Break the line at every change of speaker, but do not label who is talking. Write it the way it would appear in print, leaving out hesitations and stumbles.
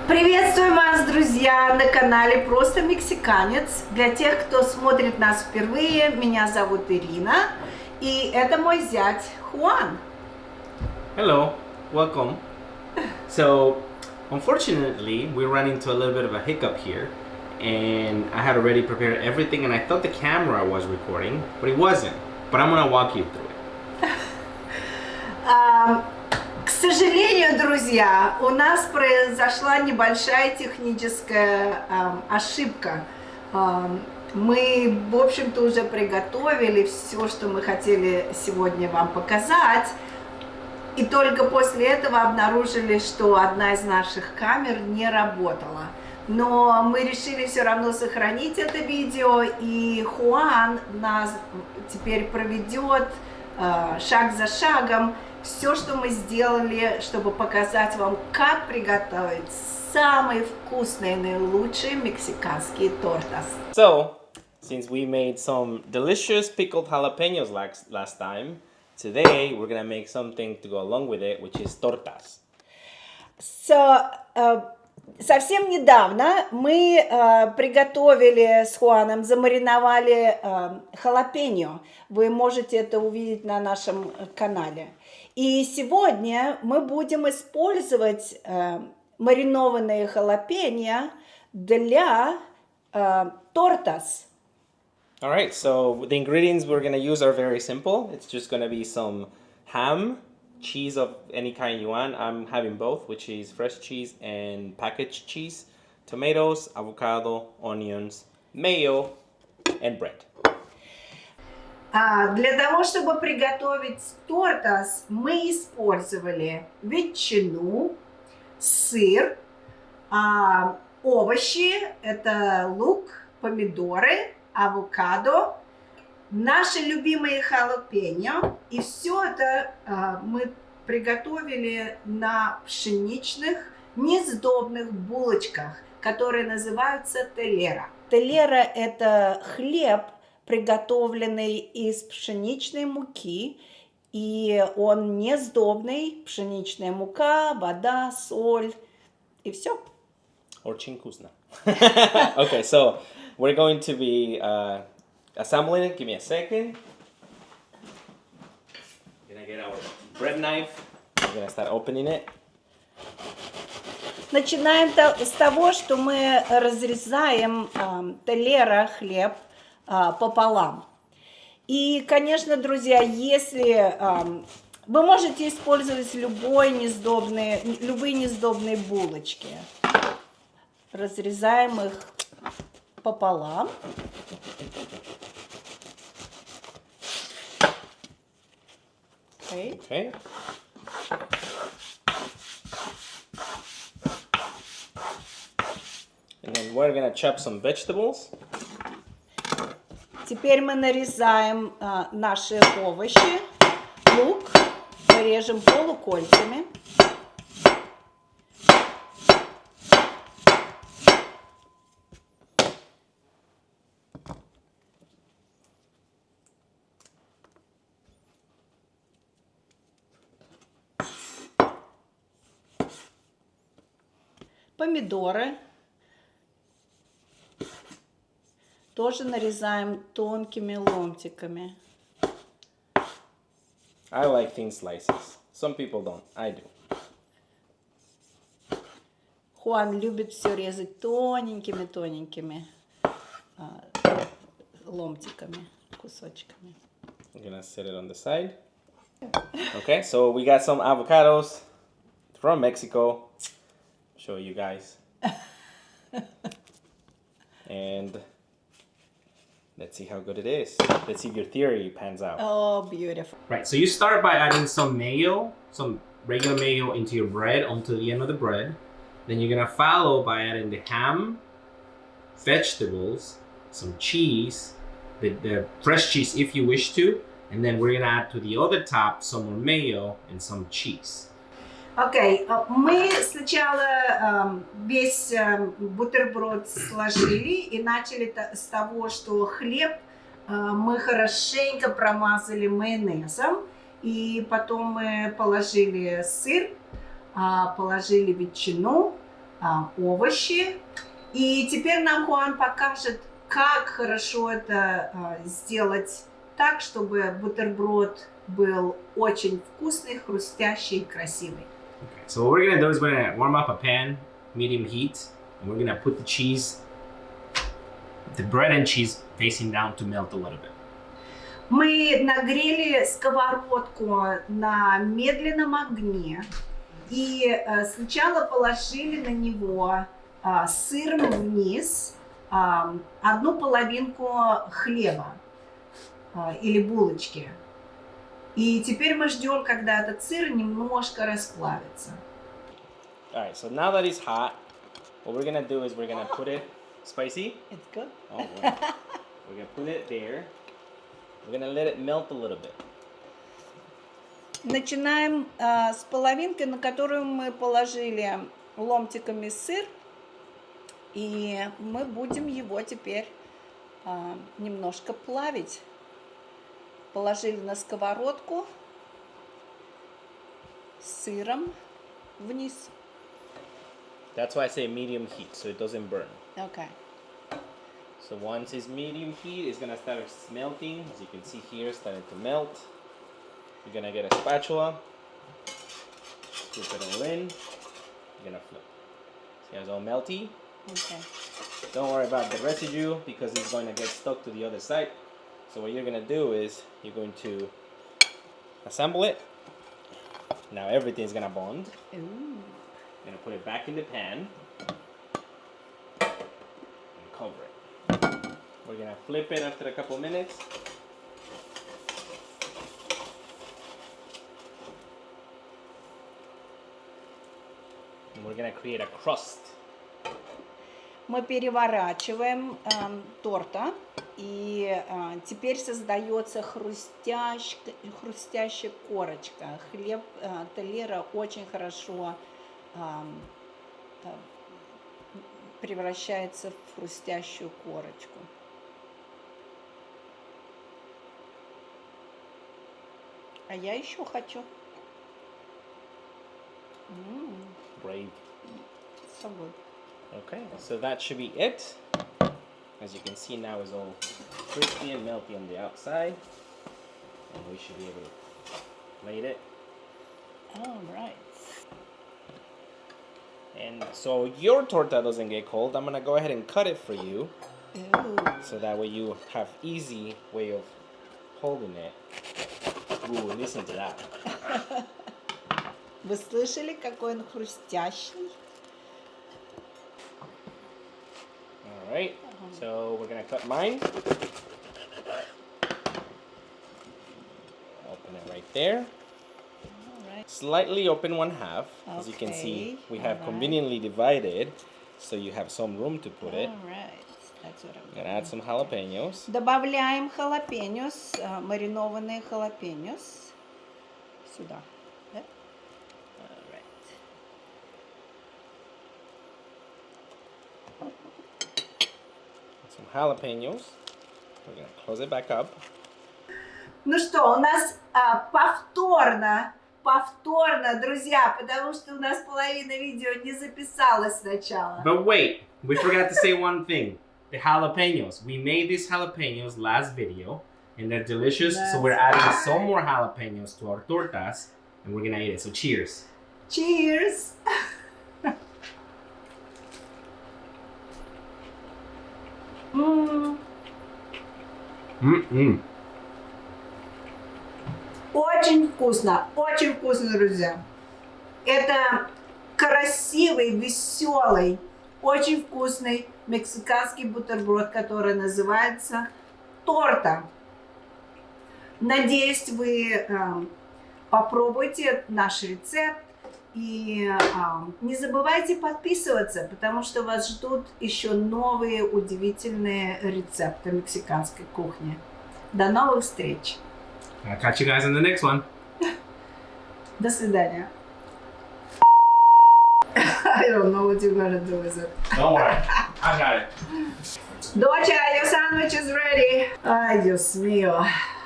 Приветствую вас, друзья, на канале Просто Мексиканец. Для тех, кто смотрит нас впервые, меня зовут Ирина, и это мой зять Хуан.
Hello, welcome. So, unfortunately, we ran into a little bit of a hiccup here, and I had already prepared everything, and I thought the camera was recording, but it wasn't. But I'm gonna walk you through it.
К сожалению, друзья, у нас произошла небольшая техническая ошибка. Мы, в общем-то, уже приготовили все, что мы хотели сегодня вам показать. И только после этого обнаружили, что одна из наших камер не работала. Но мы решили все равно сохранить это видео, и Хуан нас теперь проведет шаг за шагом все, что мы сделали, чтобы показать вам, как приготовить самые вкусные, наилучшие мексиканские тортас.
So, since we made some delicious pickled jalapenos last time, today we're gonna make something to go along with it, which is tortas.
Совсем недавно мы приготовили с Хуаном, замариновали халапеньо. Вы можете это увидеть на нашем канале. И сегодня мы будем использовать маринованные халапеньо для тортас.
Alright, so the ingredients we're gonna use are very simple. It's just gonna be some ham, cheese of any kind you want. I'm having both, which is fresh cheese and packaged cheese, tomatoes, avocado, onions, mayo, and bread.
Для того, чтобы приготовить тортас, мы использовали ветчину, сыр, овощи, это лук, помидоры, авокадо, наши любимые халапеньо, и все это мы приготовили на пшеничных несдобных булочках, которые называются телера. Телера – это хлеб, приготовленный из пшеничной муки, и он несдобный, пшеничная мука, вода, соль, и все.
Очень вкусно. Okay, so we're going to be assembling it. Give me a second. We're gonna get our bread knife. We're gonna start opening it.
Начинаем с того, что мы разрезаем телера, хлеб, пополам. И, конечно, друзья, если вы можете использовать любые несдобные булочки. Разрезаем их пополам.
Okay. And then we're gonna chop some vegetables.
Теперь мы нарезаем наши овощи. Лук мы режем полукольцами. Помидоры тоже нарезаем тонкими ломтиками.
I like thin slices. Some people don't. I do.
Хуан любит все резать тоненькими ломтиками, кусочками.
I'm gonna set it on the side. Okay, so we got some avocados from Mexico. Show you guys. And let's see how good it is. Let's see if your theory pans out.
Oh, beautiful.
Right, so you start by adding some mayo, some regular mayo into your bread, onto the end of the bread. Then you're gonna follow by adding the ham, vegetables, some cheese, the fresh cheese if you wish to, and then we're gonna add to the other top some more mayo and some cheese.
Окей, мы сначала весь бутерброд сложили и начали с того, что хлеб мы хорошенько промазали майонезом, и потом мы положили сыр, положили ветчину, овощи. И теперь нам Хуан покажет, как хорошо это сделать так, чтобы бутерброд был очень вкусный, хрустящий и красивый.
Okay, so what we're gonna do is we're gonna warm up a pan, medium heat, and we're gonna put the bread and cheese facing down to melt a little bit.
Мы нагрели сковородку на медленном огне и сначала положили на него сыром вниз одну половинку хлеба или булочки. И теперь мы ждем, когда этот сыр немножко расплавится.
Alright, so now that it's hot, what we're gonna do is we're gonna put it spicy.
It's good.
Oh, wow. We're gonna put it there. We're gonna let it melt a little bit.
Начинаем с половинки, на которую мы положили ломтиками сыр. И мы будем его теперь немножко плавить. Положили на сковородку с сыром вниз.
That's why I say medium heat, so it doesn't burn.
Okay.
So once it's medium heat, it's gonna start melting. As you can see here, it's starting to melt. You're gonna get a spatula, scoop it all in. You're gonna flip. See how it's all melty?
Okay.
Don't worry about the residue because it's going to get stuck to the other side. So what you're going to do is you're going to assemble it. Now everything's going to bond.
Ooh.
You're going to put it back in the pan and cover it. We're going to flip it after a couple minutes. And we're going to create a crust.
Мы переворачиваем торта, и теперь создается хрустящая корочка. Хлеб телера очень хорошо превращается в хрустящую корочку. А я еще хочу.
Brave.
So good.
Okay, so that should be it. As you can see now, it's all crispy and melty on the outside, and we should be able to plate it.
All right.
And so your torta doesn't get cold, I'm gonna go ahead and cut it for you,
Ooh.
so that way you have easy way of holding it. Ooh, listen to that.
Вы слышали, какой он хрустящий?
All right, so we're gonna cut mine. Open it right there.
All right.
Slightly open one half. As you can see, we have conveniently divided, so you have some room to put it.
All right. That's what I'm
Gonna add some jalapenos.
Добавляем халапеньос, маринованные халапеньос сюда. Да? All right.
Some jalapenos. We're gonna close it back up.
Ну что, у нас повторно, друзья, потому что у нас половина видео не записалась сначала.
But wait, we forgot to say one thing. The jalapenos. We made these jalapenos last video, and they're delicious. So we're adding some more jalapenos to our tortas, and we're gonna eat it. So cheers.
Cheers! Очень вкусно, друзья. Это красивый, веселый, очень вкусный мексиканский бутерброд, который называется торта. Надеюсь, вы попробуйте наш рецепт. И не забывайте подписываться, потому что вас ждут еще новые удивительные рецепты мексиканской кухни. До новых встреч!
I'll catch you guys in the next one.
До свидания. I don't know what you're gonna do with it.
Don't worry, I got it.
Доча, your sandwich is ready. Ay, Dios mío.